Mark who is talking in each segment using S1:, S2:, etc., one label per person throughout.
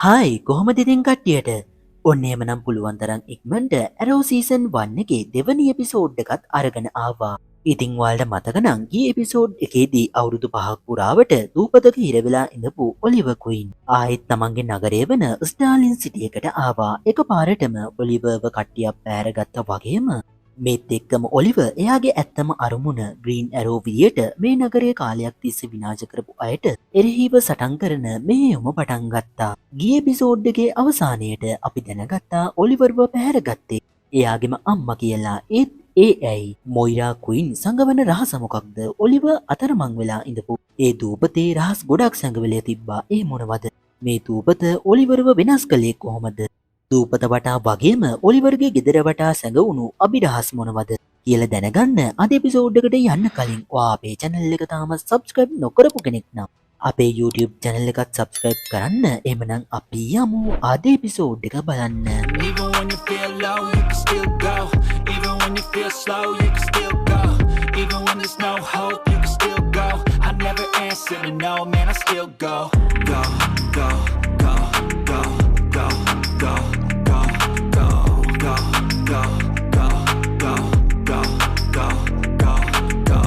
S1: Hi කොහොමද ඉතින් කට්ටියට? ඔන්න එහෙමනම් පුළුවන් තරම් ඉක්මනට ඇරෝ සීසන් 1 එකේ දෙවැනි එපිසෝඩ් එකත් අරගෙන ආවා. ඉතින් ඔයාලට මතක නම් ගිය එපිසෝඩ් එකේදී අවුරුදු 5ක් පුරාවට දූපතක හිර වෙලා ඉඳපු ඔලිවර් ක්වීන් ආයෙත් තමන්ගේ නගරය වන ස්ටාලින් සිටි එකට ආවා. එකපාරටම ඔලිවර්ව කට්ටියක් පෑරගත්තා වගේම මේත් එක්කම ඔලිවර් එයාගේ ඇත්තම අරමුණ ග්‍රීන් ඇරෝ විදියට මේ නගරයේ කාලයක් තිස්සේ විනාශ කරපු අයට එරෙහිව සටන් කරන මෙහෙයුම පටන් ගත්තා. ගිය එපිසෝඩ් එකේ අවසානයේට අපි දැනගත්තා ඔලිවර්ව පැහැරගත්තේ එයාගේම අම්මා කියලා. ඒත් ඒ ඇයි මොයිරා ක්වීන් සංගවන රහස මොකක්ද? ඔලිවර් අතරමං වෙලා ඉඳපු ඒ දූපතේ රහස් ගොඩක් සංගවලේ තිබ්බා. ඒ මොනවද? මේ දූපත ඔලිවර්ව වෙනස් කළේ කොහොමද? දූපත වටා වගේම ඔලිවර්ගේ ගෙදර වටා සැඟවුණු අභිරහස් මොනවද කියලා දැනගන්න අද එපිසෝඩ් එකට යන්න කලින් ඔයා අපේ channel එක තාම subscribe නොකරපු කෙනෙක් නම් අපේ YouTube channel එකත් subscribe කරන්න. එහෙමනම් අපි යමු අද එපිසෝඩ් එක බලන්න.
S2: Even when you feel low, you can still go. Even when you feel slow, you can still go. Even when there's no hope, you can still go. I never answer to no, man, I still go. Go, go, go, go, go, go, go, go, go, go, go, go, go, go, go, go.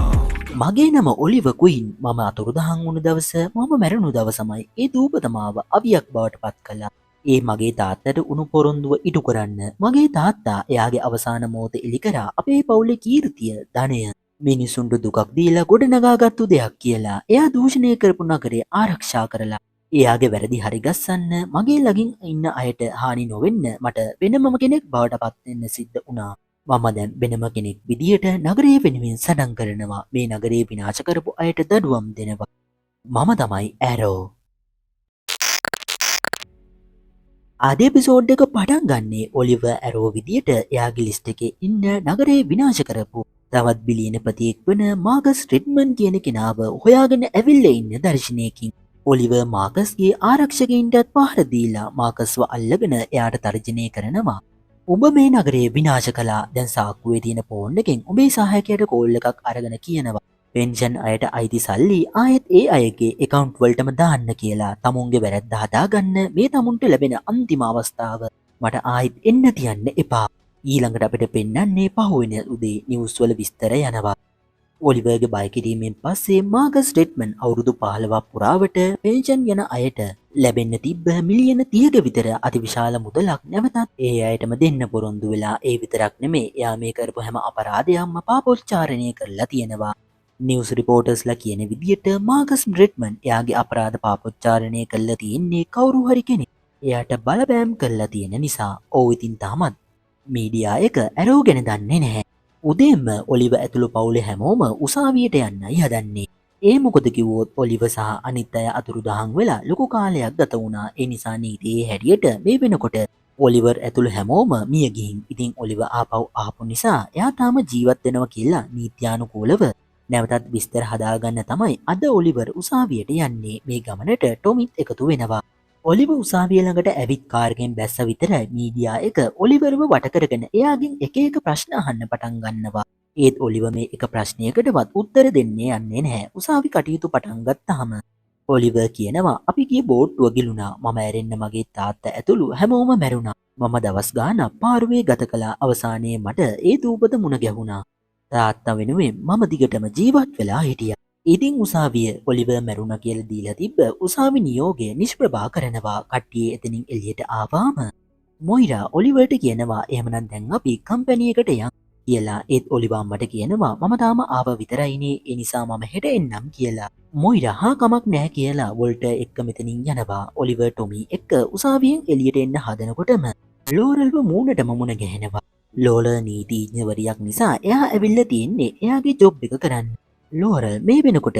S1: මගේ නම Oliver queen. මම අතුරුදහන් වුණු දවස මම මැරුණු දවසමයි ඒ දූපත මාව අවියක් බවට පත් කළා. ඒ මගේ තාත්තට උණු පොරොන්දුව ඉටු කරන්න. මගේ තාත්තා එයාගේ අවසාන මොහොත එලි කරා අපේ පවුලේ කීර්තිය, ධනය, මිනිසුන්ට දුකක් දීලා ගොඩනගාගත්තු දෙයක් කියලා. එයා දූෂණය කරපු නගරය ආරක්ෂා කරලා එයාගේ වැරදි හරිගස්සන්න මගේ ළඟින් ඉන්න අයට හානි නොවෙන්න මට වෙනමම කෙනෙක් බවට පත් වෙන්න සිද්ධ වුණා. මම දැන් වෙනම කෙනෙක් විදියට නගරය වෙනුවෙන් සටන් කරනවා. මේ නගරය විනාශ කරපු අයට දඩුවම් දෙනවා. මම තමයි ඇරෝ. අද එපිසෝඩ් එක පටන් ගන්නේ ඔලිවර් ඇරෝ විදියට එයාගේ ලිස්ට් එකේ ඉන්න නගරය විනාශ කරපු තවත් බිලියනපතියෙක් වන මාකස් රිඩ්මන් කියන කෙනාව හොයාගෙන ඇවිල්ලා ඉන්න දර්ශනයකින් ඔලිවර් මාකස්ගේ ආරක්ෂකයින්ටත් පහර දීලා මාකස්ව අල්ලගෙන එයාට තර්ජනය කරනවා. උඹ මේ නගරය විනාශ කළා. දැන් සාක්කුවේ තියෙන ෆෝන් එකෙන් උඹේ සහායකයට කෝල් එකක් අරගෙන කියනවා පෙන්ෂන් අයට අයිති සල්ලි ආයෙත් ඒ අයගේ account වලටම දාන්න කියලා. තමුන්ගේ වැරැද්ද හදාගන්න මේ තමුන්ට ලැබෙන අන්තිම අවස්ථාව. මට ආයෙත් එන්න තියන්න එපා. ඊළඟට අපිට පෙන්වන්නේ පහුවෙන උදේ නිවුස් වල විස්තර යනවා. ඔලිවර්ගේ බය කිරීමෙන් පස්සේ මාකස් රිඩ්මන් අවුරුදු 15ක් පුරාවට පෙන්ෂන් යන අයට ලැබෙන්න තිබ්බ මිලියන 30ක විතර අතිවිශාල මුදලක් නැවතත් ඒ අයටම දෙන්න පොරොන්දු වෙලා. ඒ විතරක් නෙමේ එයා මේ කරපු හැම අපරාධයක්ම පාපොච්චාරණය කරලා තියෙනවා. නිවුස් රිපෝටර්ස්ලා කියන විදියට මාකස් රිඩ්මන් එයාගේ අපරාධ පාපොච්චාරණය කරලා තියෙන්නේ කවුරු හරි කෙනෙක් එයාට බලපෑම් කරලා තියෙන නිසා. ඔව් ඉතින් තාමත් මීඩියා එක ඇරෝ ගැන දන්නේ නැහැ. උදේම ඔලිවර් ඇතුළු පවුලේ හැමෝම උසාවියට යන්නයි හදන්නේ. ඒ මොකද කිව්වොත් ඔලිවර් සහ අනිත් අය අතුරුදහන් වෙලා ලොකු කාලයක් ගත වුණා. ඒ නිසා නීතියේ හැටියට මේ වෙනකොට ඔලිවර් ඇතුළු හැමෝම මිය ගිහින්. ඉතින් ඔලිවර් ආපු නිසා එයා තාම ජීවත් වෙනවා කියලා නීත්‍යානුකූලව නැවතත් විස්තර හදාගන්න තමයි අද ඔලිවර් උසාවියට යන්නේ. මේ ගමනට ටොමිත් එකතු වෙනවා. ඔලිවර් උසාවිය ළඟට ඇවිත් කාර්ගෙන් බැස්ස විතරයි මීඩියා එක ඔලිවර්ව වට කරගෙන එයාගෙන් එක එක ප්‍රශ්න අහන්න පටන් ගන්නවා. ඒත් ඔලිවර් මේ එක ප්‍රශ්නයකටවත් උත්තර දෙන්නේ යන්නේ නැහැ. උසාවි කටයුතු පටන් ගත්තාම ඔලිවර් කියනවා අපි ගිය බෝට්ටුව ගිලුණා. මම ඇරෙන්න මගේ තාත්තා ඇතුළු හැමෝම මැරුණා. මම දවස් ගාණක් පාරුවේ ගත කළා. අවසානයේ මට ඒ දූපත මුණ ගැහුණා. තාත්තා වෙනුවෙන් මම දිගටම ජීවත් වෙලා හිටියා. ඉතින් උසාවිය ඔලිවර් මැරුණා කියලා දීලා තිබ්බ උසාවි නියෝගය නිෂ්ප්‍රභා කරනවා. කට්ටිය එතනින් එළියට ආවාම මොයිරා ඔලිවර්ට කියනවා එහෙමනම් දැන් අපි කම්පැනි එකට යන් කියලා. ඒත් ඔලිවර් මට කියනවා මම තාම ආව විතරයිනේ ඒ නිසා මම හෙට එන්නම් කියලා. මොයිරා හා කමක් නැහැ කියලා වොල්ටර් එක්ක මෙතනින් යනවා. ඔලිවර් ටොමි එක්ක උසාවියෙන් එළියට එන්න හදනකොටම ලෝරල්ව මූණටම මුණ ගැහෙනවා. ලෝරල් නීතිඥවරියක් නිසා එයා ඇවිල්ලා තියෙන්නේ එයාගේ ජොබ් එක කරන්න. ලෝරල් මේ වෙනකොට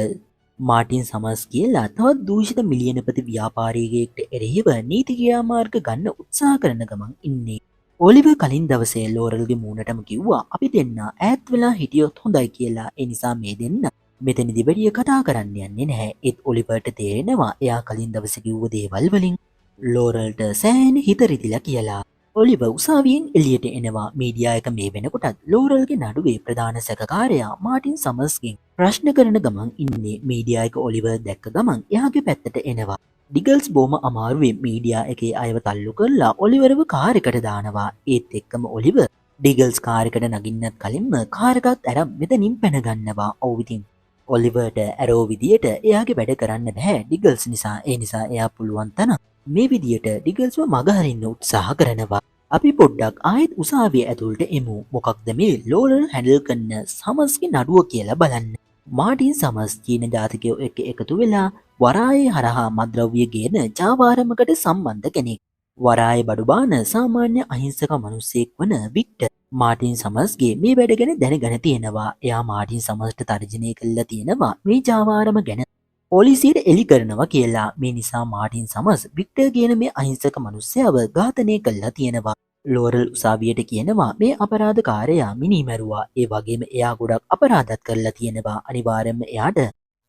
S1: මාටින් සමස් කියලා තවත් දූෂිත මිලියනපති ව්‍යාපාරිකයෙක්ට එරෙහිව නීති ක්‍රියාමාර්ග ගන්න උත්සාහ කරන ගමන් ඉන්නේ. ඔලිවර් කලින් දවසේ ලෝරල්ගේ මූණටම කිව්වා අපි දෙන්න ඈත් වෙලා හිටියොත් හොඳයි කියලා. ඒ නිසා මේ දෙන්න මෙතනදි වැඩිය කතා කරන්න යන්නේ නැහැ. ඒත් ඔලිවර්ට තේරෙනවා එයා කලින් දවසේ කිව්ව දේවල් වලින් ලෝරල්ට සෑහෙන හිත රිදිලා කියලා. ඔලිවර් උසාවියෙන් එළියට එනවා. මීඩියා එක මේ වෙනකොටත් ලෝරල්ගේ නඩුවේ ප්‍රධාන සැකකාරයා මාටින් සමස්ගෙන් ප්‍රශ්න කරන ගමන් ඉන්නේ. මීඩියා එක ඔලිවර් දැක්ක ගමන් එයාගේ පැත්තට එනවා. ඩිගල්ස් බොහොම අමාරුවෙන් මීඩියා එකේ අයව තල්ලු කරලා ඔලිවර්ව කාර් එකට දානවා. ඒත් එක්කම ඔලිවර් ඩිගල්ස් කාර් එකට නගින්නත් කලින්ම කාර් එකත් අරන් මෙතනින් පැන ගන්නවා. ඔව් ඉතින් ඔලිවර්ට ඇරෝ විදියට එයාගේ වැඩ කරන්න බෑ ඩිගල්ස් නිසා. ඒ නිසා එයා පුළුවන් තරම් මේ විදියට ඩිගල්ස්ව මගහරින්න උත්සාහ කරනවා. අපි පොඩ්ඩක් ආයෙත් උසාවිය ඇතුළට එමු. මොකක්ද මේ ලෝරල් හැන්ඩල් කරන සමස්ගේ නඩුව කියලා බලන්න. මාටින් සමස් චීන ජාතිකයෝ එක්ක එකතු වෙලා වරායේ හරහා මද්‍රව්‍ය ගේන ජාවාරමකට සම්බන්ධ කෙනෙක්. වරායේ බඩුබාන සාමාන්‍ය අහිංසක මිනිසෙක් වන වික්ටර් මාටින් සමස්ගේ මේ වැඩ ගැන දැනගෙන තියෙනවා. එයා මාටින් සමස්ට තර්ජනය කළා තියෙනවා මේ ජාවාරම ගැන පොලිසියට එලි කරනවා කියලා. මේ නිසා මාටින් සමස් වික්ටර් කියන මේ අහිංසක මිනිස්සයව ඝාතනය කළා තියෙනවා. ලෝරල් උසාවියට කියනවා මේ අපරාධකාරයා මිනී මැරුවා. ඒ වගේම එයා ගොඩක් අපරාධත් කරලා තියෙනවා. අනිවාර්යයෙන්ම එයාට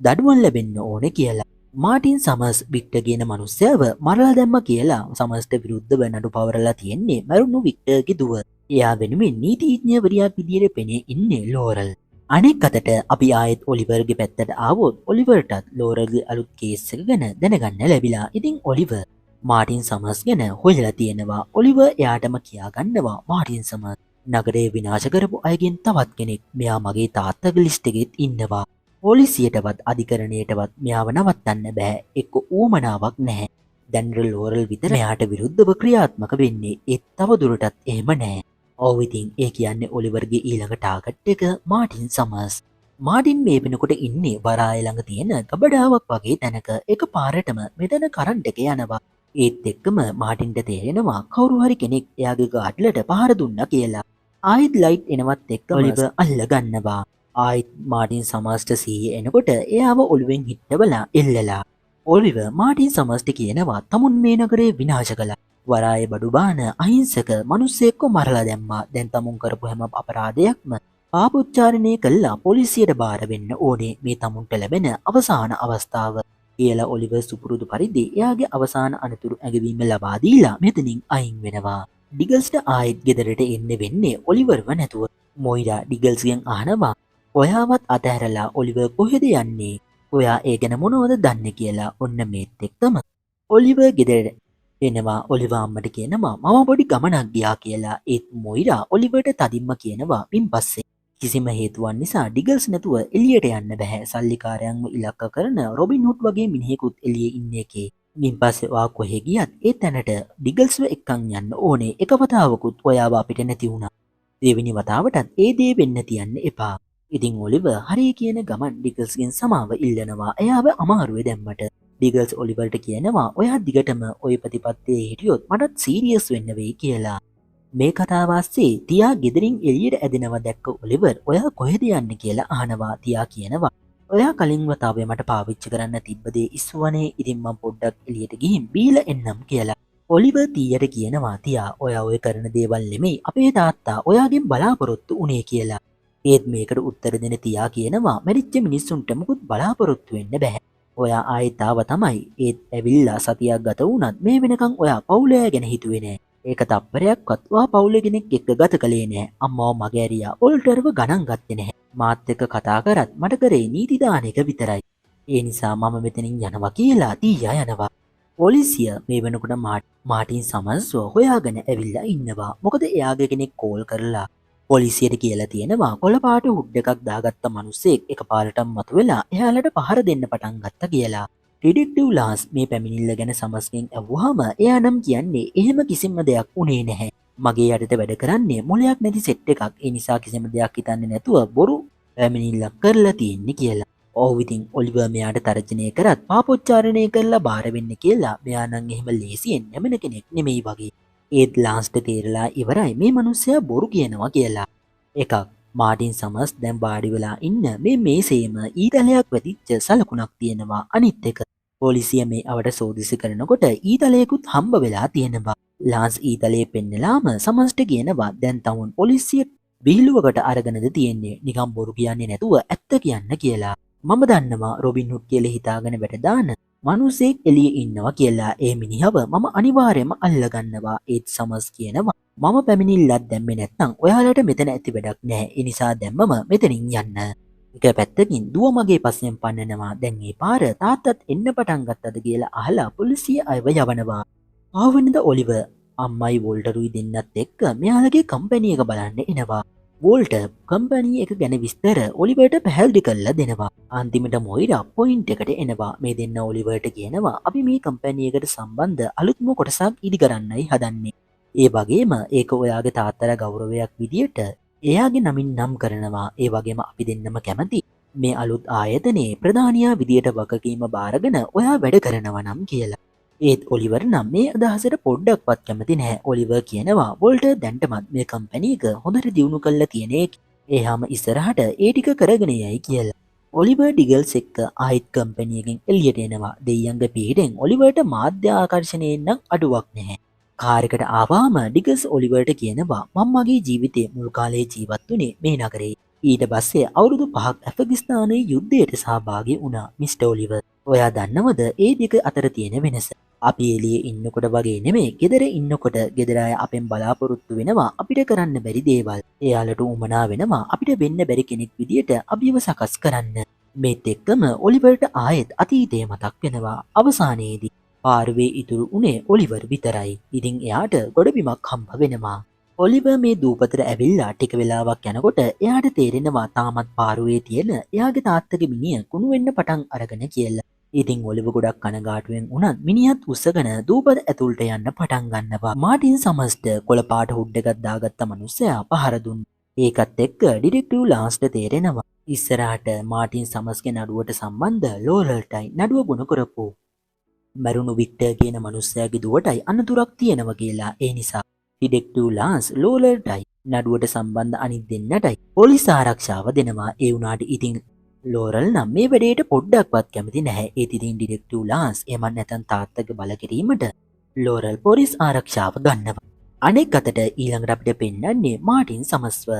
S1: දඩුවම් ලැබෙන්න ඕනේ කියලා. මාටින් සමස් වික්ටර් කියන මිනිස්සයව මරලා දැම්ම කියලා සමස්ට විරුද්ධව නඩු පවරලා තියෙන්නේ මරුණු වික්ටර්ගේ දුව. එයා වෙනුවෙන් නීතිඥවරියක් විදියට පෙනී ඉන්නේ ලෝරල්. අනෙක් අතට අපි ආයෙත් ඔලිවර්ගේ පැත්තට ආවොත් ඔලිවර්ටත් ලෝරල්ගේ අලුත් කේස් එක ගැන දැනගන්න ලැබිලා. ඉතින් ඔලිවර් මාටින් සමස් ගැන හොයලා තියෙනවා. ඔලිවර් එයාටම කියාගන්නවා මාටින් සමස් නගරේ විනාශ කරපු අයගෙන් තවත් කෙනෙක්. මෙයා මගේ තාත්තගේ ලිස්ට් එකෙත් ඉන්නවා. පොලිසියටවත් අධිකරණයටවත් මෙයාව නවත්තන්න බෑ. එක්ක ඌමනාවක් නැහැ. දැන් ලෝරල් විතර මෙයාට විරුද්ධව ක්‍රියාත්මක වෙන්නේ. ඒත් තව දුරටත් එහෙම නැහැ. ඔව් ඉතින් ඒ කියන්නේ ඔලිවර්ගේ ඊළඟ ටාගට් එක මාටින් සමස්. මාටින් මේ වෙනකොට ඉන්නේ වරාය ළඟ තියෙන ගබඩාවක් වගේ තැනක. එකපාරටම මෙතන කරන්ට් එක යනවා. ඒත් එක්කම මාටින්ට තේරෙනවා කවුරු හරි කෙනෙක් එයාගේ ගාඩ්ලට පහර දුන්නා කියලා. ආයෙත් ලයිට් එනවත් එක්ක ඔලිවර් අල්ල ගන්නවා. ආයෙත් මාටින් සමස්ට සීයේ එනකොට එයාව ඔලුවෙන් හිටවලා එල්ලලා. ඔලිවර් මාටින් සමස්ට කියනවා තමුන් මේ නගරේ විනාශ කළා. වරායේ බඩුබාන අහිංසක මිනිස්සෙක්ව මරලා දැම්මා. දැන් තමුන් කරපු හැම අපරාධයක්ම පාපොච්චාරණය කළා පොලිසියට බාර වෙන්න ඕනේ. මේ තමුන්ට ලැබෙන අවසාන අවස්ථාව කියලා ඔලිවර් සුපුරුදු පරිදි එයාගේ අවසාන අනතුරු ඇගවීම ලබා දීලා මෙතනින් අයින් වෙනවා. ඩිගල්ස්ට ආයෙත් ගෙදරට එන්න වෙන්නේ ඔලිවර්ව නැතුව. මොයිරා ඩිගල්ස්ගෙන් අහනවා ඔයාවත් අතහැරලා ඔලිවර් කොහෙද යන්නේ? ඔයා ඒ ගැන මොනවද දන්නේ කියලා. ඔන්න මේත් එක්කම ඔලිවර් ගෙදර එනවා. ඔලිවර් අම්මට කියනවා මම පොඩි ගමනක් ගියා කියලා. ඒත් මොයිරා ඔලිවර්ට තදින්ම කියනවා මින් පස්සේ කිසිම හේතුවක් නිසා ඩිගල්ස් නැතුව එළියට යන්න බෑ. සල්ලිකාරයන්ව ඉලක්ක කරන රොබින් හුඩ් වගේ මිනිහෙකුත් එළියේ ඉන්න එකේ. මින් පස්සේ ඔයා කොහෙ ගියත් ඒ තැනට ඩිගල්ස්ව එක්කන් යන්න ඕනේ. එක වතාවකුත් ඔයාව අපිට නැති වුණා. දෙවෙනි වතාවටත් ඒ දේ වෙන්න තියන්න එපා. ඉතින් ඔලිවර් හරි කියන ගමන් ඩිගල්ස්ගෙන් සමාව ඉල්ලනවා. එයාව අමාරුවේ දැම්මට. ඩිගල්ස් ඔලිවර්ට කියනවා ඔයා දිගටම ওই ප්‍රතිපත්තියේ හිටියොත් මටත් සීරියස් වෙන්න වෙයි කියලා. මේ කතාව ASCII තියා ගෙදරින් එළියට ඇදෙනවා දැක්ක ඔලිවර් ඔයා කොහෙද යන්නේ කියලා අහනවා. තියා කියනවා ඔයා කලින් වතාවේ මට පාවිච්චි කරන්න තිබ්බ දේ ඉස්සුවනේ. ඉතින් මම පොඩ්ඩක් එළියට ගිහින් බීලා එන්නම් කියලා. ඔලිවර් තියට කියනවා තියා ඔයා ඔය කරන දේවල් නෙමෙයි අපේ තාත්තා ඔයාගෙන් බලාපොරොත්තු උනේ කියලා. ඒත් මේකට උත්තර දෙන තියා කියනවා මැරිච්ච මිනිස්සුන්ට මුකුත් බලාපොරොත්තු වෙන්න බෑ. ඔයා ආයෙත් ආව තමයි. ඒත් ඇවිල්ලා සතියක් ගත වුණත් මේ වෙනකන් ඔයා පවුලය ගැන හිතුවේ නෑ. ඒක තප්පරයක්වත් ඔයා පවුලේ කෙනෙක් එක්ක ගත කළේ නෑ. අම්මව මගහැරියා ඔල්ටර්ව ගණන් ගත්තේ නැහැ. මාත් එක්ක කතා කරත් මට කරේ නීති දාන එක විතරයි. ඒ නිසා මම මෙතනින් යනවා කියලා තියා යනවා. පොලිසිය මේ වෙනකොට මාටින් සමස්ව හොයාගෙන ඇවිල්ලා ඉන්නවා. මොකද එයාගේ කෙනෙක් කෝල් කරලා පොලිසියට කියලා තියෙනවා කොළපාට හුඩ් එකක් දාගත්ත මිනිස්සෙක් එකපාරටම මතුවෙලා එයාලට පහර දෙන්න පටන් ගත්තා කියලා. ඩිටෙක්ටිව් ලාස් මේ පැමිණිල්ල ගැන සමස්ගෙන් ඇහුවාම එයා නම් කියන්නේ එහෙම කිසිම දෙයක් උනේ නැහැ. මගේ යටට වැඩ කරන්නේ මොලයක් නැති සෙට් එකක්. ඒ නිසා කිසිම දෙයක් හිතන්නේ නැතුව බොරු පැමිණිල්ලක් කරලා තියෙන්නේ කියලා. ඔව් ඉතින් ඔලිවර් මෙයාට තර්ජනය කරත් පාපොච්චාරණය කරලා බාර වෙන්න කියලා. මෙයා නම් එහෙම ලේසියෙන් නැමෙන කෙනෙක් නෙමෙයි වගේ. ඒත් ලාස්ට තේරලා ඉවරයි මේ මිනිස්සයා බොරු කියනවා කියලා. එකක් මාටින් සමස් දැන් වාඩි වෙලා ඉන්න මේ මේසෙම ඊතලයක් වැදිච්ච සලකුණක් තියෙනවා. අනිත් එක පොලිසිය මේ අවට සෝදිසි කරනකොට ඊතලයකුත් හම්බ වෙලා තියෙනවා. ලාන්ස් ඊතලයේ පෙන්නලාම සමස්ට කියනවා දැන් තමුන් පොලිසිය විහිළුවකට අරගෙනද තියෙන්නේ. නිකම් බොරු කියන්නේ නැතුව ඇත්ත කියන්න කියලා. මම දන්නවා රොබින් හුඩ් කියලා හිතාගෙන වැඩ දාන මිනිසෙක් එළියේ ඉන්නවා කියලා. ඒ මිනිහව මම අනිවාර්යයෙන්ම අල්ලගන්නවා. ඒත් සමස් කියනවා මම පැමිණිල්ලක් දැම්මේ නැත්නම් ඔයාලට මෙතන ඇති වැඩක් නැහැ. ඒ නිසා දැම්මම මෙතනින් යන්න. එක පැත්තකින් දුව මගේ පස්සෙන් පන්නනවා. දැන් මේ පාර තාත්තත් එන්න පටන් ගත්තද කියලා අහලා පොලිසිය අයව යවනවා. ආවනද ඔලිවර් අම්මයි වෝල්ටරුයි දෙන්නත් එක්ක මෙයාලගේ කම්පැනි එක බලන්න එනවා. වෝල්ටර් කම්පැනි එක ගැන විස්තර ඔලිවර්ට පැහැදිලි කරලා දෙනවා. අන්තිමට මොයිරා පොයින්ට් එකට එනවා. මේ දෙන්න ඔලිවර්ට කියනවා අපි මේ කම්පැනි එකට සම්බන්ධ අලුත්ම කොටසක් ඉදි කරන්නයි හදන්නේ. ඒ වගේම ඒක ඔයාගේ තාත්තලා ගෞරවයක් විදියට එයාගේ නමින් නම් කරනවා. ඒ වගේම අපි දෙන්නම කැමති මේ අලුත් ආයතනයේ ප්‍රධානියා විදියට වගකීම බාරගෙන ඔයා වැඩ කරනවා නම් කියලා. ඒත් ඔලිවර් නම් මේ අදහසට පොඩ්ඩක්වත් කැමති නැහැ. ඔලිවර් කියනවා වෝල්ටර් දැන්ටමත් මේ කම්පැනි එක හොඳට දියුණු කරලා තියෙන එක. එහාම ඉස්සරහට ඒ ටික කරගෙන යයි කියලා. ඔලිවර් ඩිගල්ස් එක්ක ආයිත් කම්පැනි එකෙන් එළියට එනවා. දෙයියන්ගේ පිටෙන් ඔලිවර්ට මාධ්‍ය ආකර්ෂණයෙන් නම් අඩුවක් නැහැ. කාර් එකට ආවම ඩිගල්ස් ඔලිවර්ට කියනවා මම මගේ ජීවිතේ මුල් කාලේ ජීවත් වුණේ මේ නගරේ. ඊට පස්සේ අවුරුදු 5ක් ඇෆ්ගනිස්තානයේ යුද්ධයට සහභාගී වුණා මිස්ටර් ඔලිවර්. ඔයා දන්නවද ඒ දෙක අතර තියෙන වෙනස? අපි එළියේ ඉන්නකොට වගේ නෙමෙයි ගෙදර ඉන්නකොට ගෙදර අය අපෙන් බලාපොරොත්තු වෙනවා අපිට කරන්න බැරි දේවල්. එයාලට උමනා වෙනවා අපිට වෙන්න බැරි කෙනෙක් විදියට අභියව සකස් කරන්න. මේත් එක්කම ඔලිවර්ට ආයෙත් අතීතය මතක් වෙනවා. අවසානයේදී පාරුවේ ඉතුරු උනේ ඔලිවර් විතරයි. ඉතින් එයාට ගොඩබිමක් හම්බ වෙනවා. ඔලිවර් මේ දූපතට ඇවිල්ලා ටික වෙලාවක් යනකොට එයාට තේරෙනවා තාමත් පාරුවේ තියෙන එයාගේ තාත්තගේ මිනිහ කුණු වෙන්න පටන් අරගෙන කියලා. ඉතින් ඔලිවර් ගොඩක් කනගාටුවෙන් උනත් මිනිහත් උස්සගෙන දූපත ඇතුළට යන්න පටන් ගන්නවා. මාටින් සමස්ට කොළපාට හුඩ් එකක් දාගත්ත මිනිස්සයා පහර දුන්නා. ඒකත් එක්ක ඩිටෙක්ටිව් ලාස්ට තේරෙනවා ඉස්සරහට මාටින් සමස්ගේ නඩුවට සම්බන්ධ ලෝරල්ටයි නඩුව ගුණ කරපු මැරුණු වික්ටර් කියන මිනිස්සයාගේ දුවටයි අනතුරක් තියෙනවා කියලා. ඒ නිසා ඩිටෙක්ටිව් ලාස් ලෝරල්ටයි නඩුවට සම්බන්ධ අනිත් දෙන්නටයි පොලිස් ආරක්ෂාව දෙනවා. ඒ වුණාට ඉතින් ලෝරල් නම් මේ වැඩේට පොඩ්ඩක්වත් කැමති නැහැ. ඒත් ඉතින් ඩිටෙක්ටිව් ලාස් එමන් නැතන් තාත්තගේ බල කිරීමට ලෝරල් පොලිස් ආරක්ෂාව ගන්නවා. අනෙක් අතට ඊළඟට අපිට පෙන්වන්නේ මාටින් සමස්ව.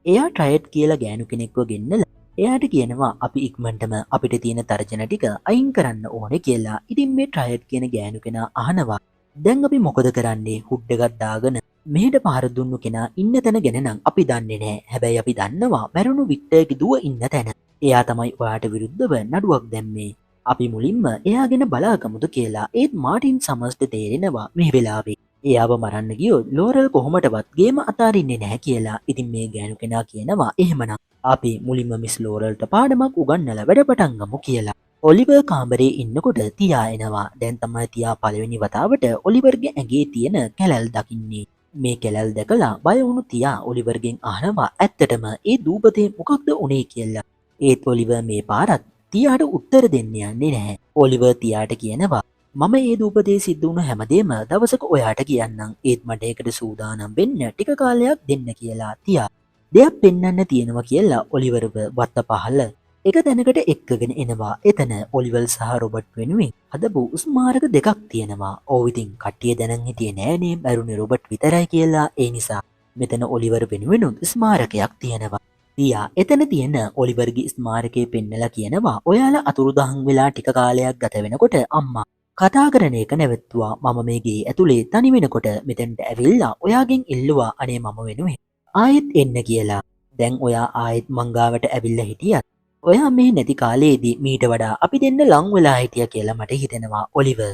S1: එයා ට්‍රයඩ් කියලා ගෑනු කෙනෙක්ව ගෙන්නලා එයාට කියනවා අපි ඉක්මනටම අපිට තියෙන තර්ජන ටික අයින් කරන්න ඕනේ කියලා. ඉතින් මේ ට්‍රයඩ් කියන ගෑනු කෙනා අහනවා දැන් අපි මොකද කරන්නේ? හුඩ් එකක් දාගෙන මෙහෙට පහර දුන්නු කෙනා ඉන්න තැන ගැන නම් අපි දන්නේ නැහැ. හැබැයි අපි දන්නවා මැරුණු වික්ටර්ගේ දුව ඉන්න තැන. එයා තමයි ඔයාට විරුද්ධව නඩුවක් දැම්මේ. අපි මුලින්ම එයාගෙන බලාගමුද කියලා. ඒත් මාටින් සමස්ට තේරෙනවා මේ වෙලාවේ එයාව මරන්න ගියොත් ලෝරල් කොහොමටවත් ගේම අතාරින්නේ නැහැ කියලා. ඉතින් මේ ගෑනු කෙනා කියනවා එහෙමනම් අපි මුලින්ම මිස් ලෝරල්ට පාඩමක් උගන්වලා වැඩ පටන් ගමු කියලා. ඔලිවර් කාමරේ ඉන්නකොට තියා එනවා. දැන් තමයි තියා පළවෙනි වතාවට ඔලිවර්ගේ ඇඟේ තියෙන කැලල් දකින්නේ. මේ කැලල් දැකලා බය වුණු තියා ඔලිවර්ගෙන් අහනවා ඇත්තටම ඒ දූපතේ මොකක්ද උනේ කියලා. ඒත් ඔලිවර් මේ පාරත් තියාට උත්තර දෙන්න යන්නේ නැහැ. ඔලිවර් තියාට කියනවා මම ඒ දූපතේ සිද්ධ වුණු හැමදේම දවසක ඔයාට කියන්නම්. ඒත් මට ඒකට සූදානම් වෙන්න ටික කාලයක් දෙන්න කියලා තියා දෙයක් පෙන්වන්න තියෙනවා කියලා ඔලිවර්ව වත්ත පහල එක තැනකට එක්කගෙන එනවා. එතන ඔලිවර් සහ රොබර්ට් වෙනුවෙන් හදපු ස්මාරක දෙකක් තියෙනවා. ඔව් ඉතින් කට්ටිය දැනන් හිටියේ නෑනේ මැරුණේ රොබර්ට් විතරයි කියලා. ඒ නිසා මෙතන ඔලිවර් වෙනුවෙන් ස්මාරකයක් තියෙනවා. තියා එතන තියෙන ඔලිවර්ගේ ස්මාරකේ පෙන්නලා කියනවා ඔයාලා අතුරුදහන් වෙලා ටික කාලයක් ගත වෙනකොට අම්මා කතා කරන එක නැවැත්තුවා. මම මේ ගේ ඇතුලේ තනි වෙනකොට මෙතෙන්ට ඇවිල්ලා ඔයාගෙන් ඉල්ලුවා අනේ මම වෙනුවෙන් ආයෙත් එන්න කියලා. දැන් ඔයා ආයෙත් මංගාවට ඇවිල්ලා හිටියත් ඔයා මේ නැති කාලේදී මීට වඩා අපි දෙන්න ලං වෙලා හිටියා කියලා මට හිතෙනවා ඔලිවර්.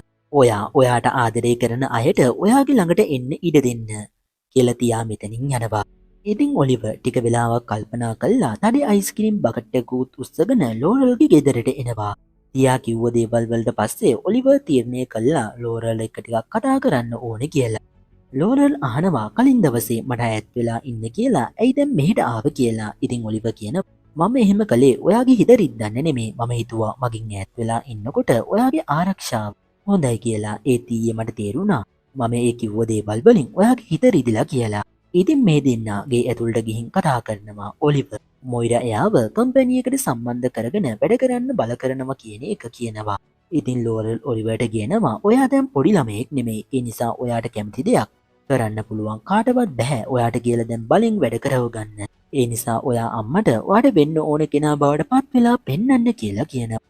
S1: ඔයාට ආදරය කරන අයට ඔයාගේ ළඟට එන්න ඉඩ දෙන්න කියලා තියා මෙතනින් යනවා. ඉතින් ඔලිවර් ටික වෙලාවක් කල්පනා කළා තඩේ අයිස්ක්‍රීම් බකට් එකකුත් උස්සගෙන ලෝරල්ගේ ගෙදරට එනවා. තියා කිව්ව දේවල් වලට පස්සේ ඔලිවර් තීරණය කළා ලෝරල් එක්ක ටිකක් කතා කරන්න ඕනේ කියලා. ලෝරල් අහනවා කලින් දවසේ මට ඈත් වෙලා ඉන්න කියලා. ඇයි දැන් මෙහෙට ආව කියලා. ඉතින් ඔලිවර් කියනවා මම එහෙම කළේ ඔයාගේ හිත රිද්දන්න නෙමෙයි. මම හිතුවා මගින් ඈත් වෙලා ඉන්නකොට ඔයාගේ ආරක්ෂාව හොඳයි කියලා. ඒත් ඊයේ මට තේරුණා මම ඒ කිව්ව දේවල් වලින් ඔයාගේ හිත රිදිලා කියලා. ඉතින් මේ දෙන්නාගේ ඇතුළට ගිහින් කතා කරනවා ඔලිවර්. මොයිරා එයාව කම්පැනි එකට සම්බන්ධ කරගෙන වැඩ කරන්න බල කරනවා කියන එක කියනවා. ඉතින් ලෝරල් ඔලිවර්ට කියනවා ඔයා දැන් පොඩි ළමයෙක් නෙමෙයි. ඒ නිසා ඔයාට කැමති දෙයක් කරන්න පුළුවන් කාටවත් බෑ. ඔයාට කියලා දැන් බලෙන් වැඩ කරව ගන්න. ඒ නිසා ඔයා අම්මට ඔයාට වෙන්න ඕන කෙනා බවට පත් වෙලා පෙන්වන්න කියලා කියනවා.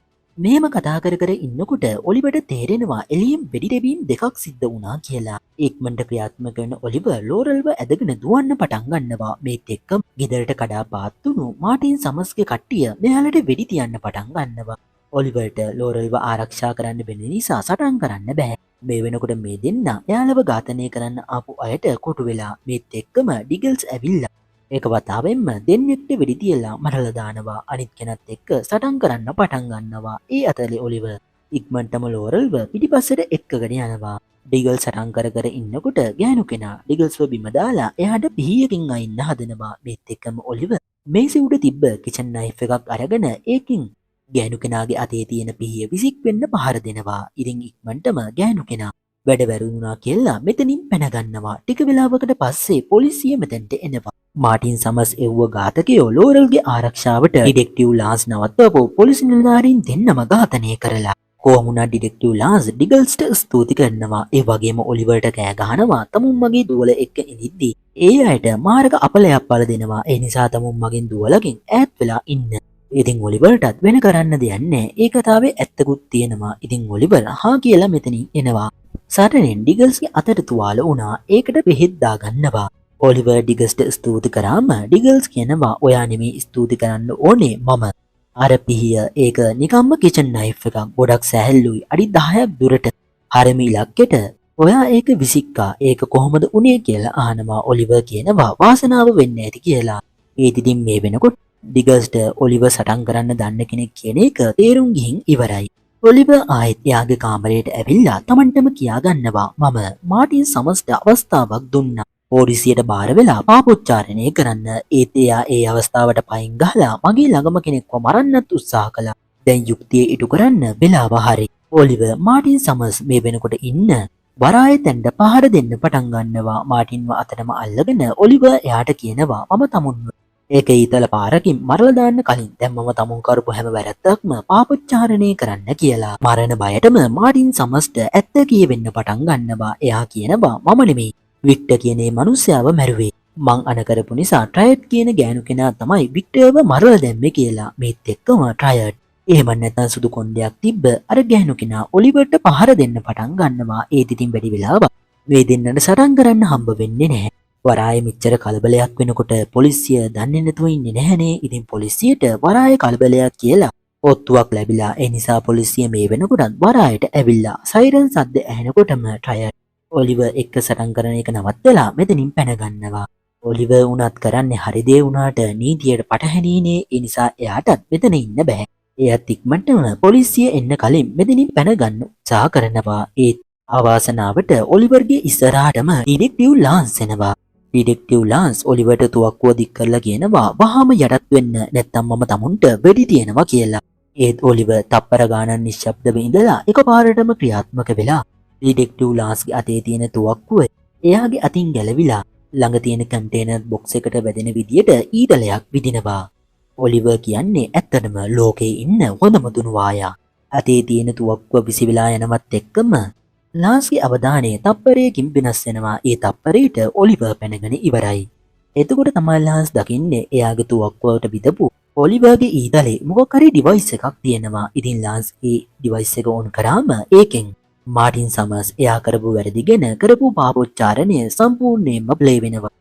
S1: මේම කතා කර කර ඉන්නකොට ඔලිවට තේරෙනවා එළියෙන් වෙඩි තැබීම් දෙකක් සිද්ධ වුණා කියලා. ඉක්මනට ක්‍රියාත්මක කරන ඔලිවර් ලෝරල්ව ඇදගෙන දුවන්න පටන් ගන්නවා. මේත් එක්ක ගෙදරට කඩා පාත් වුණු මාටින් සමස්ගේ කට්ටිය මෙයාලට වෙඩි තියන්න පටන් ගන්නවා. ඔලිවර්ට ලෝරල්ව ආරක්ෂා කරන්න බැරි නිසා සටන් කරන්න බෑ. මේ වෙනකොට මේ දෙන්න එයාලව ඝාතනය කරන්න ආපු අයට කොටු වෙලා මේත් එක්කම ඩිගල්ස් ඇවිල්ලා ඒක වතාවෙන්ම දෙන්නෙක්ට වෙඩි තියලා මරලා දානවා. අනිත් කෙනත් එක්ක සටන් කරන්න පටන් ගන්නවා. ඒ අතරේ ඔලිවර් ඉක්මනටම ලෝරල්ව පිටිපස්සට එක්කගෙන යනවා. ඩිගල් සටන් කර කර ඉන්නකොට ගෑනු කෙනා ඩිගල්ස්ව බිම දාලා එයාට පිහියකින් අයින්න හදනවා. මේත් එක්කම ඔලිවර් මේසෙ උඩ තිබ්බ කිචන් නයිෆ් එකක් අරගෙන ඒකින් ගෑනු කෙනාගේ අතේ තියෙන පිහිය විසික් වෙන්න පහර දෙනවා. ඉතින් ඉක්මනටම ගෑනු කෙනා වැඩ වැරුණා කියලා මෙතනින් පැන ගන්නවා. ටික වෙලාවකට පස්සේ පොලිසිය මෙතනට එනවා. මාටින් සමස් එව්ව ඝාතකයෝ ලෝරල්ගේ ආරක්ෂාවට ඩිටෙක්ටිව් ලාස් නවත්තපු පොලිස් නිලධාරීන් දෙන්නම ඝාතනය කරලා. කොහොම වුණත් ඩිටෙක්ටිව් ලාස් ඩිගල්ස්ට ස්තුති කරනවා. ඒ වගේම ඔලිවර්ට කෑ ගහනවා තමුන් මගේ දුවල එක්ක ඉඳිද්දී ඒ අයට මාරක අපලයක් පළ දෙනවා. ඒ නිසා තමුන් මගෙන් දුවලකින් ඈත් වෙලා ඉන්න. ඉතින් ඔලිවර්ටත් වෙන කරන්න දෙයක් නැහැ. ඒ කතාවේ ඇත්තකුත් තියෙනවා. ඉතින් ඔලිවර් හා කියලා මෙතනින් එනවා. සටනෙන් ඩිගල්ස්ගේ අතට තුවාල වුණා. ඒකට බෙහෙත් දාගන්නවා. ඔලිවර් ඩිගල්ස්ට ස්තුති කරාම ඩිගල්ස් කියනවා ඔයා නෙමෙයි ස්තුති කරන්න ඕනේ මම. අර පිහිය ඒක නිකම්ම කිචන් නයිෆ් එකක්. ගොඩක් සැහැල්ලුයි. අඩි 10ක් දුරට. හරම ඉලක්කෙට ඔයා ඒක විසික්කා. ඒක කොහොමද උනේ කියලා අහනවා. ඔලිවර් කියනවා වාසනාව වෙන්න ඇති කියලා. ඒත් ඉතින් මේ වෙනකොට ඩිගල්ස්ට ඔලිවර් සටන් කරන්න දන්න කෙනෙක් කියන එක තේරුම් ගිහින් ඉවරයි. ඔලිවර් ආයෙත් එයාගේ කාමරයට ඇවිල්ලා Tamanටම කියා ගන්නවා මම මාටින් සමස්ට අවස්ථාවක් දුන්නා. පොලිසියට බාර වෙලා පාපොච්චාරණය කරන්න. ඒත් එයා ඒ අවස්ථාවට පයින් ගහලා මගේ ළඟම කෙනෙක්ව මරන්නත් උත්සාහ කළා. දැන් යුක්තිය ඉටු කරන්න වෙලාව හරි. ඔලිවර් මාටින් සමස් මේ වෙනකොට ඉන්න වරායතෙන්ට පහර දෙන්න පටන් ගන්නවා. මාටින්ව අතටම අල්ලගෙන ඔලිවර් එයාට කියනවා මම තමුන්ව ඒක ඊතල පාරකින් මරලා දාන්න කලින් දැන් මම තමුන් කරපු හැම වැරද්දක්ම පාපොච්චාරණය කරන්න කියලා. මරණ බයටම මාටින් සමස්ට ඇත්ත කියවෙන්න පටන් ගන්නවා. එයා කියනවා මම නෙමෙයි වික්ටර් කියන මේ මිනිස්යාව මැරුවේ. මං අන කරපු නිසා ට්‍රයඩ් කියන ගෑනු කෙනා තමයි වික්ටර්ව මරලා දැම්මේ කියලා. මේත් එක්කම ට්‍රයඩ් එහෙම නැත්නම් සුදු කොණ්ඩයක් තිබ්බ අර ගෑනු කෙනා ඔලිවර්ට පහර දෙන්න පටන් ගන්නවා. ඒත් ඉතින් වැඩි වෙලාවක් මේ දෙන්නට සටන් කරන්න හම්බ වෙන්නේ නැහැ. වරාය මෙච්චර කලබලයක් වෙනකොට පොලිසිය දන්නේ නැතුව ඉන්නේ නැහනේ. ඉතින් පොලිසියට වරාය කලබලයක් කියලා ඔත්තුවක් ලැබිලා. ඒ නිසා පොලිසිය මේ වෙනකොටත් වරායට ඇවිල්ලා සයිරන් සද්ද ඇහෙනකොටම ට්‍රයඩ් ඔලිවර් එක්ක සටන් කරන එක නවත්තලා මෙතනින් පැන ගන්නවා. ඔලිවර් උනත් කරන්නේ හරි දේ වුණාට නීතියට පටහැනිනේ. ඒ නිසා එයාටත් මෙතන ඉන්න බෑ. එයාත් ඉක්මනටම පොලිසිය එන්න කලින් මෙතනින් පැන ගන්න උත්සාහ කරනවා. ඒත් අවාසනාවට ඔලිවර්ගේ ඉස්සරහටම ඩිටෙක්ටිව් ලාන්ස් එනවා. ඩිටෙක්ටිව් ලාන්ස් ඔලිවර්ට තුවක්කුව දික් කරලා කියනවා වහාම යටත් වෙන්න නැත්නම් මම තමුන්ට වෙඩි තියනවා කියලා. ඒත් ඔලිවර් තප්පර ගානක් නිශ්ශබ්දව ඉඳලා එකපාරටම ක්‍රියාත්මක වෙලා ඩිටෙක්ටිව් ලාන්ස්ගේ අතේ තියෙන තුවක්කුව එයාගේ අතින් ගැලවිලා ළඟ තියෙන කන්ටේනර් බොක්ස් එකට වැදෙන විදියට ඊතලයක් විදිනවා. ඔලිවර් කියන්නේ ඇත්තටම ලෝකේ ඉන්න හොඳම දුනුවායා. අතේ තියෙන තුවක්කුව විසි වෙලා යනවත් එක්කම ලාන්ස්ගේ අවධානය තප්පරයකින් වෙනස් වෙනවා. ඒ තප්පරයට ඔලිවර් පැනගෙන ඉවරයි. එතකොට තමයි ලාන්ස් දකින්නේ එයාගේ තුවක්කුවට විදපු ඔලිවර්ගේ ඊතලේ මොකක් හරි ඩිවයිස් එකක් තියෙනවා. ඉතින් ලාන්ස් ඒ ඩිවයිස් එක ඔන් කරාම ඒකෙන් මාටින් සමස් එයා කරපු වැරදි ගැන කරපු පාපොච්චාරණය සම්පූර්ණයෙන්ම ප්ලේ වෙනවා.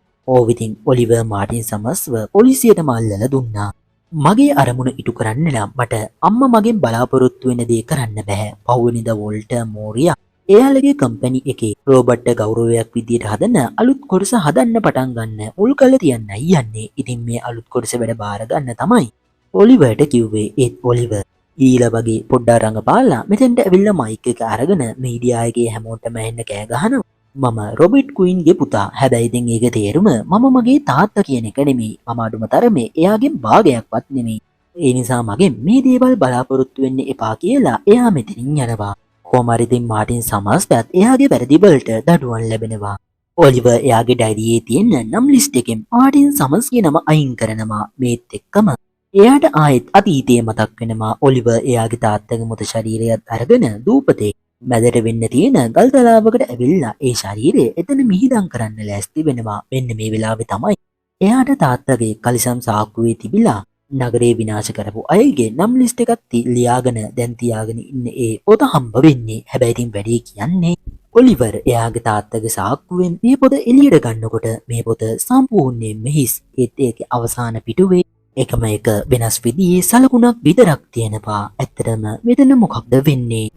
S1: ඉතින් ඔලිවර් මාටින් සමස්ව පොලිසියට මල්ලලා දුන්නා. මගේ අරමුණ ඉටු කරන්න නම් මට අම්මා මගෙන් බලාපොරොත්තු වෙන දේ කරන්න බෑ. පවුවෙනිද වෝල්ටර් මෝරියා එයාලගේ කම්පැනි එකේ රෝබර්ට්ට ගෞරවයක් විදියට හදන අලුත් කොටස හදන්න පටන් ගන්න මුල් කළ තියන්නයි යන්නේ. ඉතින් මේ අලුත් කොටස වැඩ බාර ගන්න තමයි ඔලිවර්ට කිව්වේ. ඒත් ඔලිවර් ඊළ වගේ පොඩ්ඩක් රඟපාලා මෙතෙන්ට ඇවිල්ලා මයික් එක අරගෙන මීඩියා එකේ හැමෝටම එන්න කෑ ගහනවා. මම රොබර්ට් ක්වීන්ගේ පුතා. හැබැයි ඉතින් ඒක තේරුම මම මගේ තාත්තා කියන එක නෙමෙයි. මම අඩුම තරමේ එයාගෙන් භාගයක්වත් නෙමෙයි. ඒ නිසා මගෙන් මේ දේවල් බලාපොරොත්තු වෙන්න එපා කියලා එයා මෙතනින් යනවා. කොහොම හරි ඉතින් මාටින් සමස්ටත් එයාගේ වැරදි වලට දඩුවම් ලැබෙනවා. ඔලිවර් එයාගේ ඩයරියේ තියෙන නම් ලිස්ට් එකෙන් මාටින් සමස්ගේ නම අයින් කරනවා. මේත් එක්කම එයාට ආයෙත් අතීතයේ මතක් වෙනවා. ඔලිවර් එයාගේ තාත්තගේ මృత ශරීරයත් අරගෙන දූපතේ මැදට වෙන්න තියෙන ගල්තලාවකට ඇවිල්ලා ඒ ශරීරය එතන මිහිදම් කරන්න ලෑස්ති වෙනවා. මෙන්න මේ වෙලාවේ තමයි එයාට තාත්තගේ කලිසම් සාක්කුවේ තිබිලා නගරේ විනාශ කරපු අයගේ නම් ලිස්ට් එකක් ලියාගෙන දැන් තියාගෙන ඉන්න ඒ පොත හම්බ වෙන්නේ. හැබැයි ඉතින් වැඩේ කියන්නේ ඔලිවර් එයාගේ තාත්තගේ සාක්කුවෙන් මේ පොත එළියට ගන්නකොට මේ පොත සම්පූර්ණයෙන්ම හිස්. ඒත් ඒකේ අවසාන පිටුවේ එකම එක වෙනස් විදිහේ සලකුණක් විතරක් තියෙනවා. ඇත්තටම මෙතන මොකක්ද වෙන්නේ?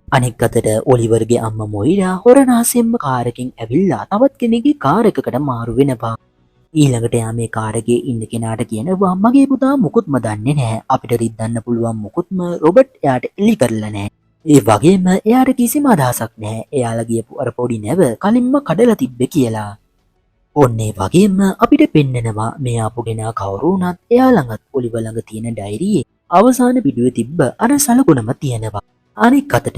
S1: අනෙක් අතට ඔලිවර්ගේ අම්මා මොයිරා හොරනාසෙන්ම කාර් එකකින් ඇවිල්ලා තවත් කෙනෙක්ගේ කාර් එකකට මාරු වෙනවා. ඊළඟට එයා මේ කාර් එකේ ඉන්න කෙනාට කියනවා මගේ පුතා මුකුත්ම දන්නේ නැහැ. අපිට රිද්දන්න පුළුවන් මුකුත්ම රොබර්ට් එයාට එලි කරලා නැහැ. ඒ වගේම එයාට කිසිම අදහසක් නැහැ. එයාලා ගියපු අර පොඩි නැව කලින්ම කඩලා තිබ්බේ කියලා. ඔන්න ඒ වගේම අපිට පෙන්නනවා මේ ආපු කෙනා කවුරු වුණත් එයා ළඟත් ඔලිවර් ළඟ තියෙන ඩයරියේ අවසාන පිටුවේ තිබ්බ අර සලකුණම තියෙනවා. අනෙක් අතට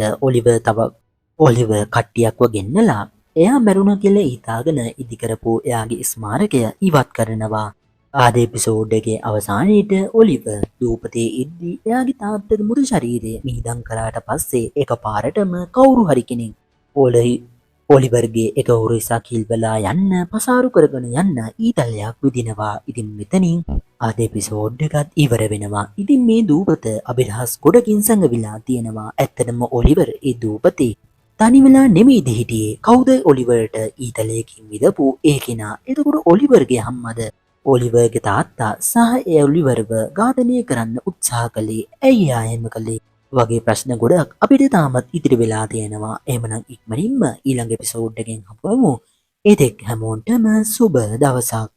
S1: ඔලිවර් කට්ටියක්ව ගෙන්නලා එයා මැරුණා කියලා හිතාගෙන ඉදි කරපු එයාගේ ස්මාරකය ඉවත් කරනවා. ආද එපිසෝඩ් එකේ අවසානයේට ඔලිවර් දූපතේ ඉද්දී එයාගේ තාත්තගේ මෘත ශරීරය මිහිදන් කරාට පස්සේ එකපාරටම කවුරු හරි කෙනෙක් ඔලිවර්ගේ එක උරසක් හිල්බලා යන්න පසාරු කරගෙන යන්න ඊතලයක් විදිනවා. ඉතින් මෙතනින් ආද එපිසෝඩ් එකත් ඉවර වෙනවා. ඉතින් මේ දූපත අභිරහස් ගොඩකින් සංගවිලා තියෙනවා. ඇත්තටම ඔලිවර් ඒ දූපතේ තනි වෙලා නෙමෙයිද හිටියේ? කවුද ඔලිවර්ට ඊතලයකින් විදපු ඒ කෙනා? එතකොට ඔලිවර්ගේ අම්මද ඔලිවර්ගේ තාත්තා සහ ඒ ඔලිවර්ව ඝාතනය කරන්න උත්සාහ කළේ ඇයි ආයෙම කළේ? වගේ ප්‍රශ්න ගොඩක් අපිට තාමත් ඉතිරි වෙලා තියෙනවා. එහෙමනම් ඉක්මනින්ම ඊළඟ එපිසෝඩ් එකෙන් හම්බ වෙමු. ඒතෙක් හැමෝටම සුබ දවසක්.